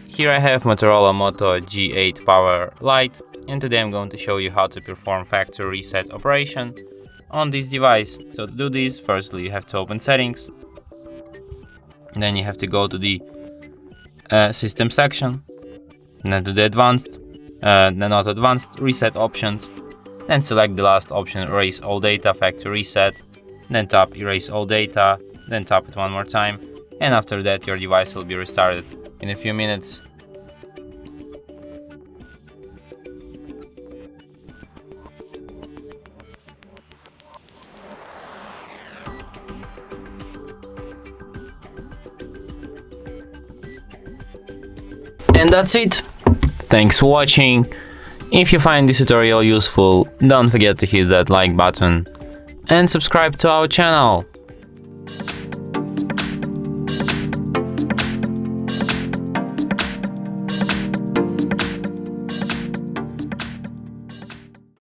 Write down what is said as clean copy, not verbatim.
Here I have Motorola Moto G8 Power Lite, and today I'm going to show you how to perform factory reset operation on this device. So to do this, firstly you have to open settings, then you have to go to the system section, then to the advanced, then auto advanced reset options, then select the last option, erase all data, factory reset, then tap erase all data, then tap it one more time, and after that your device will be restarted in a few minutes. And that's it. Thanks for watching. If you find this tutorial useful, don't forget to hit that like button and subscribe to our channel.